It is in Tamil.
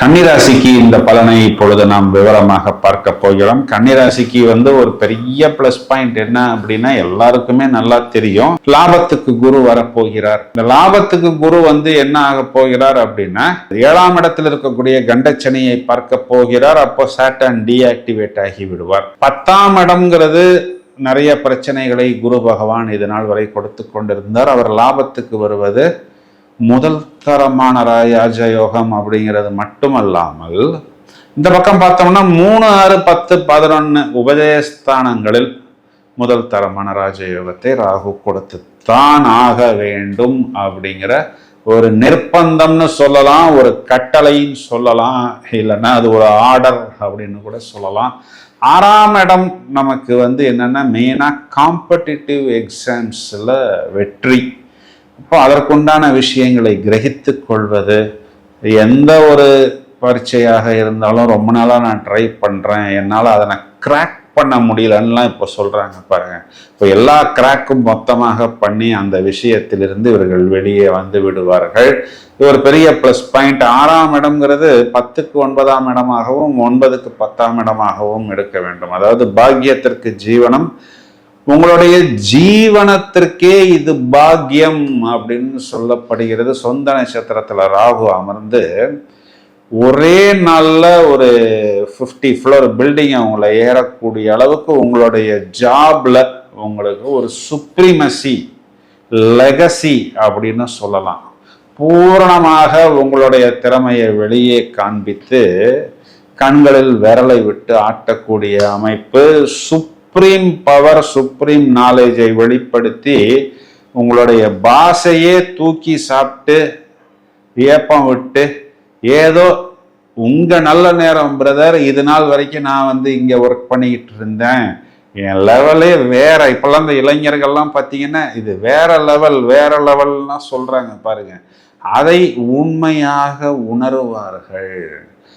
கன்னிராசிக்கு இந்த பலனை இப்பொழுது நாம் விவரமாக பார்க்க போகிறோம். கன்னிராசிக்கு ஒரு பெரிய பிளஸ் பாயிண்ட் என்ன அப்படின்னா, எல்லாருக்குமே நல்லா தெரியும், லாபத்துக்கு குரு வரப்போகிறார். இந்த லாபத்துக்கு குரு என்ன ஆக போகிறார் அப்படின்னா, 7ஆம் இடத்தில் இருக்கக்கூடிய கண்டச்சனியை பார்க்க போகிறார். அப்போ சாட்டர்ன் டீஆக்டிவேட் ஆகி விடுவார். 10ஆம் இடம்ங்கிறது நிறைய பிரச்சனைகளை குரு பகவான் இது நாள் வரை கொடுத்து கொண்டிருந்தார். அவர் லாபத்துக்கு வருவது முதல் தரமான ராஜயோகம் அப்படிங்கிறது மட்டுமல்லாமல், இந்த பக்கம் பார்த்தோம்னா 3, 6, 10, 11 உபதேஸ்தானங்களில் முதல் தரமான ராஜயோகத்தை ராகு கொடுத்து தான் ஆக வேண்டும் அப்படிங்கிற ஒரு நிர்பந்தம்னு சொல்லலாம், ஒரு கட்டளைன்னு சொல்லலாம், இல்லைன்னா அது ஒரு ஆர்டர் அப்படின்னு கூட சொல்லலாம். 6ஆம் இடம் நமக்கு என்னன்னா மெயினா காம்படிட்டிவ் எக்ஸாம்ஸ்ல வெற்றி. அப்போ அதற்குண்டான விஷயங்களை கிரகித்து கொள்வது, எந்த ஒரு பரீட்சையாக இருந்தாலும் ரொம்ப நாளாக நான் ட்ரை பண்ணுறேன், என்னால் அதை நான் கிராக் பண்ண முடியலன்னுலாம் இப்போ சொல்கிறாங்க பாருங்க. இப்போ எல்லா கிராக்கும் மொத்தமாக பண்ணி அந்த விஷயத்திலிருந்து இவர்கள் வெளியே வந்து விடுவார்கள். இது ஒரு பெரிய ப்ளஸ் பாயிண்ட். 6ஆம் இடம்ங்கிறது 10க்கு 9ஆம் இடமாகவும் 9க்கு 10ஆம் இடமாகவும் எடுக்க வேண்டும். அதாவது பாக்கியத்திற்கு ஜீவனம், உங்களுடைய ஜீவனத்திற்கே இது பாக்கியம் அப்படின்னு சொல்லப்படுகிறது. சொந்த நட்சத்திரத்துல ராகு அமர்ந்து ஒரே நாள்ல ஒரு 50 ஃப்ளோர் பில்டிங் உங்களை ஏறக்கூடிய அளவுக்கு உங்களுடைய ஜாப்ல உங்களுக்கு ஒரு சுப்ரீமசி, லெகசி அப்படின்னு சொல்லலாம். பூரணமாக உங்களுடைய திறமையை வெளியே காண்பித்து கண்களில் விரலை விட்டு ஆட்டக்கூடிய அமைப்பு, சுப்ரீம் பவர், சுப்ரீம் நாலேஜை வெளிப்படுத்தி உங்களுடைய பாஷையே தூக்கி சாப்பிட்டு ஏப்பம் விட்டு, ஏதோ உங்க நல்ல நேரம் பிரதர், இது நாள் வரைக்கும் நான் இங்க ஒர்க் பண்ணிக்கிட்டு இருந்தேன், என் லெவலே வேற. இப்பெல்லாம் இந்த இளைஞர்கள்லாம் பார்த்தீங்கன்னா இது வேற லெவல் வேற லெவல்லாம் சொல்றாங்க பாருங்க. அதை உண்மையாக உணருவார்கள்.